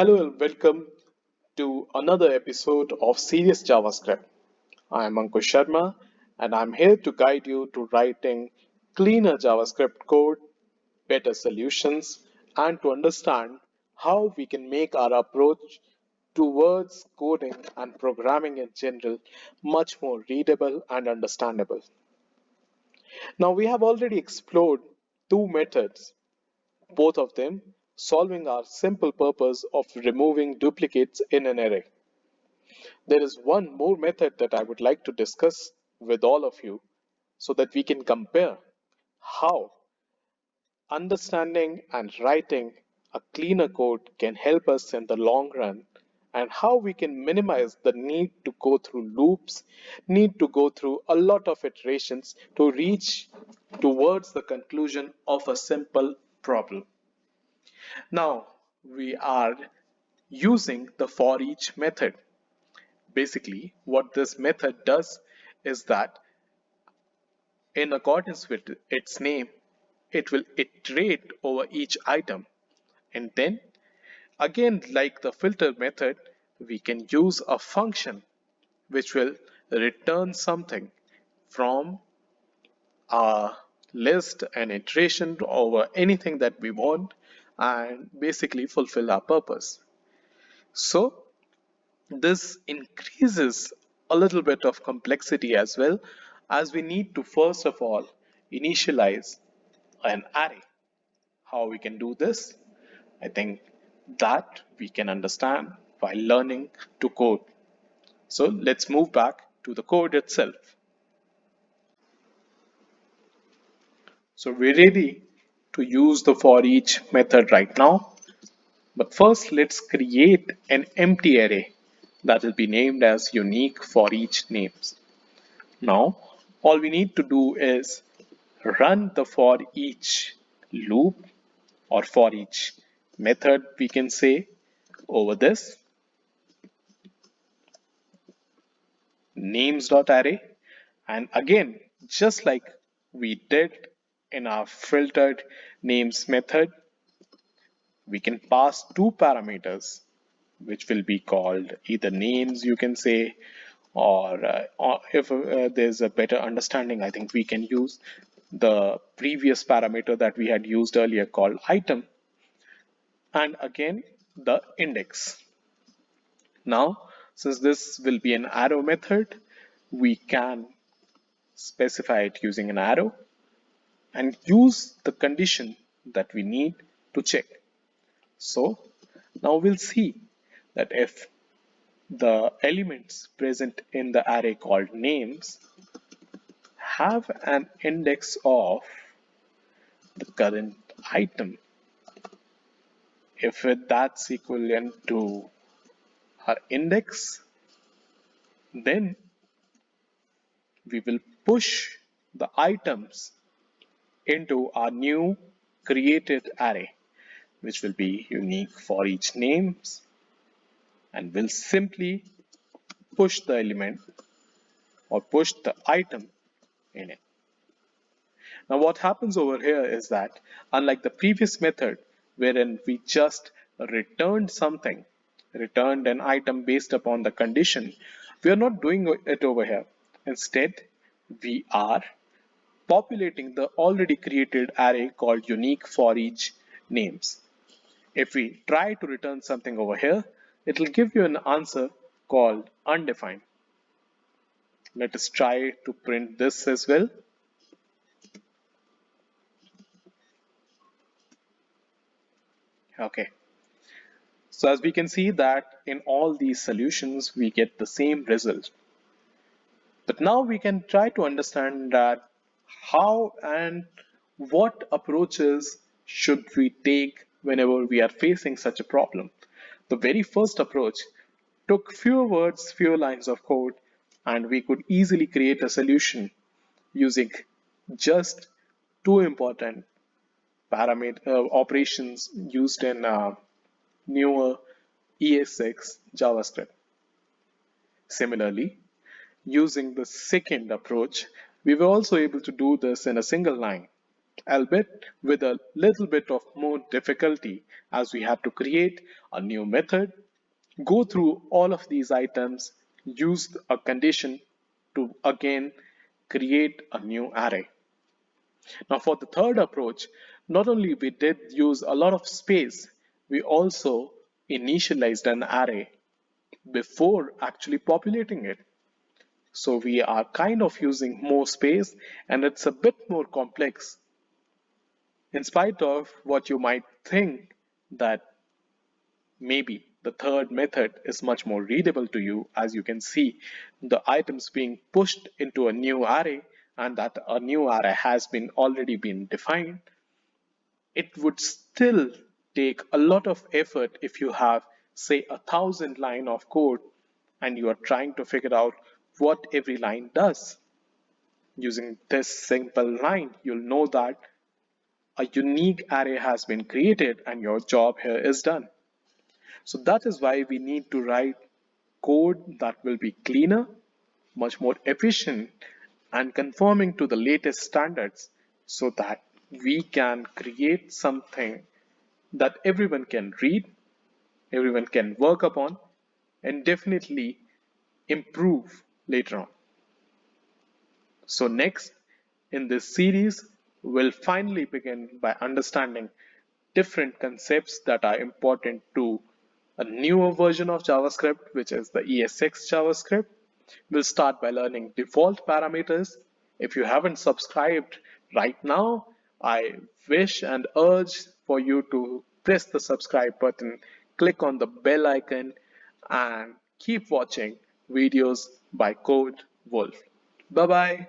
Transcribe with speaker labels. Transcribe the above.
Speaker 1: Hello and welcome to another episode of Serious JavaScript. I am Ankush Sharma and I'm here to guide you to writing cleaner JavaScript code, better solutions, and to understand how we can make our approach towards coding and programming in general much more readable and understandable. Now, we have already explored two methods, both of them solving our simple purpose of removing duplicates in an array. There is one more method that I would like to discuss with all of you so that we can compare how understanding and writing a cleaner code can help us in the long run and how we can minimize the need to go through loops, need to go through a lot of iterations to reach towards the conclusion of a simple problem. Now we are using the for each method. Basically, what this method does is that in accordance with its name, it will iterate over each item. And then, again, like the filter method, we can use a function which will return something from a list and iteration over anything that we want and basically fulfill our purpose. So, this increases a little bit of complexity as well, as we need to first of all initialize an array. How we can do this? I think that we can understand while learning to code. So let's move back to the code itself. So we're ready to use the for each method right now. But first, let's create an empty array that will be named as unique for each names. Now, all we need to do is run the for each loop or for each method, we can say, over this names.array. And again, just like we did in our filtered names method, we can pass two parameters which will be called either names, you can say, or if there's a better understanding, I think we can use the previous parameter that we had used earlier called item, and again the index. Now, since this will be an arrow method, we can specify it using an arrow and use the condition that we need to check. So now we'll see that if the elements present in the array called names have an index of the current item, if that's equivalent to our index, then we will push the items into our new created array, which will be unique for each names, and will simply push the element or push the item in it. Now what happens over here is that unlike the previous method wherein we just returned something, returned an item based upon the condition, we are not doing it over here. Instead, we are populating the already created array called unique for each names. If we try to return something over here, it will give you an answer called undefined. Let us try to print this as well. Okay. So as we can see that in all these solutions, we get the same result. But now we can try to understand that how and what approaches should we take whenever we are facing such a problem. The very first approach took fewer words, fewer lines of code, and we could easily create a solution using just two important parameter operations used in newer ES6 JavaScript. Similarly, using the second approach, we were also able to do this in a single line. albeit with a little bit of more difficulty as we have to create a new method, go through all of these items, use a condition to again create a new array. Now for the third approach, not only we did use a lot of space, we also initialized an array before actually populating it. So we are kind of using more space and it's a bit more complex. In spite of what you might think that maybe the third method is much more readable to you, as you can see the items being pushed into a new array and that a new array has been already been defined, it would still take a lot of effort if you have say 1,000 line of code and you are trying to figure out what every line does. Using this simple line, you'll know that a unique array has been created and your job here is done. So that is why we need to write code that will be cleaner, much more efficient, and conforming to the latest standards so that we can create something that everyone can read, everyone can work upon, and definitely improve later on. So, next in this series, we'll finally begin by understanding different concepts that are important to a newer version of JavaScript, which is the ES6 JavaScript. We'll start by learning default parameters. If you haven't subscribed right now, I wish and urge for you to press the subscribe button, click on the bell icon, and keep watching videos by Code Wolf. Bye bye.